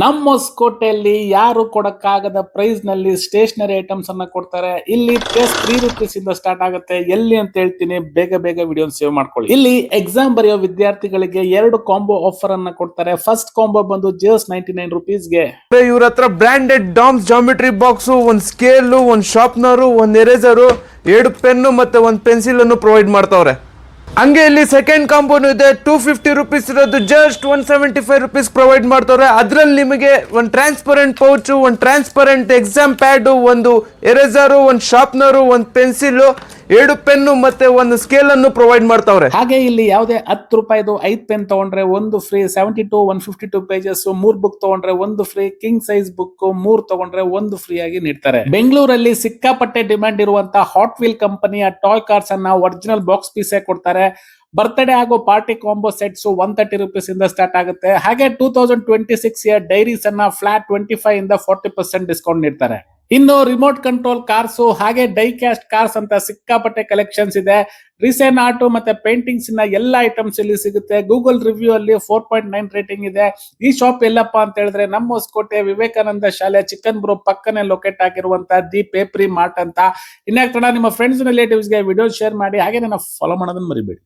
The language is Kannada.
ನಮ್ಮ ಹೊಸಕೋಟೆಯಲ್ಲಿ ಯಾರು ಕೊಡಕ್ಕಾಗದ ಪ್ರೈಸ್ ನಲ್ಲಿ ಸ್ಟೇಷನರಿ ಐಟಮ್ಸ್ ಅನ್ನ ಕೊಡ್ತಾರೆ. ಇಲ್ಲಿ ₹3 ಇಂದ ಸ್ಟಾರ್ಟ್ ಆಗುತ್ತೆ. ಎಲ್ಲಿ ಅಂತ ಹೇಳ್ತೀನಿ, ಬೇಗ ಬೇಗ ವಿಡಿಯೋ ಸೇವ್ ಮಾಡ್ಕೊಳ್ಳಿ. ಇಲ್ಲಿ ಎಕ್ಸಾಮ್ ಬರೆಯೋ ವಿದ್ಯಾರ್ಥಿಗಳಿಗೆ 2 ಕಾಂಬೋ ಆಫರ್ ಅನ್ನ ಕೊಡ್ತಾರೆ. ಫಸ್ಟ್ ಕಾಂಬೋ ಬಂದು ಜಸ್ಟ್ ₹99 ಗೆ. ಇವ್ರ ಹತ್ರ ಬ್ರಾಂಡೆಡ್ ಡಾಮ್ಸ್ ಜಾಮಿಟ್ರಿ ಬಾಕ್ಸ್, ಒಂದ್ ಸ್ಕೇಲ್, ಒಂದ್ ಶಾರ್ಪ್ನರ್, ಒಂದ್ ಎರೇಸರ್, 2 ಪೆನ್ ಮತ್ತೆ ಒಂದ್ ಪೆನ್ಸಿಲ್ ಅನ್ನು ಪ್ರೊವೈಡ್ ಮಾಡ್ತಾವ್ರೆ. ಹಂಗೆ ಇಲ್ಲಿ ಸೆಕೆಂಡ್ ಕಾಂಬೋನು ಇದೆ. ₹250 ಇರೋದು ಜಸ್ಟ್ ₹175 ಪ್ರೊವೈಡ್ ಮಾಡ್ತಾರೆ. ಅದ್ರಲ್ಲಿ ನಿಮಗೆ ಒಂದು ಟ್ರಾನ್ಸ್ಪರೆಂಟ್ ಪೌಚ್, ಒಂದು ಟ್ರಾನ್ಸ್ಪರೆಂಟ್ ಎಕ್ಸಾಮ್ ಪ್ಯಾಡ್, ಒಂದು ಎರೇಸರ್, ಒಂದು ಶಾರ್ಪ್ನರ್, ಒಂದು ಪೆನ್ಸಿಲ್, 2 ಪೆನ್ನು ಮತ್ತೆ ಒಂದು ಸ್ಕೇಲ್ ಅನ್ನು ಪ್ರೊವೈಡ್ ಮಾಡ್ತಾವ್ರೆ. ಹಾಗೆ ಇಲ್ಲಿ ಯಾವುದೇ ₹10 5 ಪೆನ್ ತಗೊಂಡ್ರೆ ಒಂದು ಫ್ರೀ, 72 152 ಪೇಜಸ್ 3 ಬುಕ್ ತಗೊಂಡ್ರೆ ಒಂದು ಫ್ರೀ, ಕಿಂಗ್ ಸೈಜ್ ಬುಕ್ 3 ತಗೊಂಡ್ರೆ ಒಂದು ಫ್ರೀ ಆಗಿ ನೀಡ್ತಾರೆ. ಬೆಂಗಳೂರಲ್ಲಿ ಸಿಕ್ಕಾಪಟ್ಟೆ ಡಿಮ್ಯಾಂಡ್ ಇರುವಂತಹ ಹಾಟ್ ವೀಲ್ ಕಂಪನಿಯ ಟಾಯ್ ಕಾರ್ಸ್ ಅನ್ನ ಒರಿಜಿನಲ್ ಬಾಕ್ಸ್ ಪೀಸೇ ಕೊಡ್ತಾರೆ. ಬರ್ತ್ಡೇ ಹಾಗೂ ಪಾರ್ಟಿ ಕಾಂಬೋ ಸೆಟ್ಸ್ ₹130 ಇಂದ ಸ್ಟಾರ್ಟ್ ಆಗುತ್ತೆ. ಹಾಗೆ 2026 ಡೈರೀಸ್ ಅನ್ನ ಫ್ಲಾಟ್ 25 ಇಂದ 40% ಡಿಸ್ಕೌಂಟ್ ನೀಡ್ತಾರೆ. ಇನ್ನು ರಿಮೋಟ್ ಕಂಟ್ರೋಲ್ ಕಾರ್ಸ್ ಹಾಗೆ ಡೈ ಕ್ಯಾಸ್ಟ್ ಕಾರ್ಸ್ ಅಂತ ಸಿಕ್ಕಾಪಟ್ಟೆ ಕಲೆಕ್ಷನ್ಸ್ ಇದೆ. ರೀಸೆಂಟ್ ಆರ್ಟ್ ಮತ್ತೆ ಪೇಂಟಿಂಗ್ಸ್ ನ ಎಲ್ಲಾ ಐಟಮ್ಸ್ ಇಲ್ಲಿ ಸಿಗುತ್ತೆ. ಗೂಗಲ್ ರಿವ್ಯೂ ಅಲ್ಲಿ 4.9 ರೇಟಿಂಗ್ ಇದೆ. ಈ ಶಾಪ್ ಎಲ್ಲಪ್ಪ ಅಂತ ಹೇಳಿದ್ರೆ ನಮ್ಮ ಹೊಸಕೋಟೆ ವಿವೇಕಾನಂದ ಶಾಲೆ ಚಿಕನ್ ಬ್ರೋ ಪಕ್ಕನೆ ಲೊಕೇಟ್ ಆಗಿರುವಂತಹ ದಿ ಪೇಪ್ರಿ ಮಾರ್ಟ್ ಅಂತ. ಇನ್ಯಾಕ್ ತಡ, ನಿಮ್ಮ ಫ್ರೆಂಡ್ಸ್ ರಿಲೇಟಿವ್ಸ್ ಗೆ ವಿಡಿಯೋ ಶೇರ್ ಮಾಡಿ, ಹಾಗೆ ನನ್ನ ಫಾಲೋ ಮಾಡೋದನ್ನ ಮರಿಬೇಡಿ.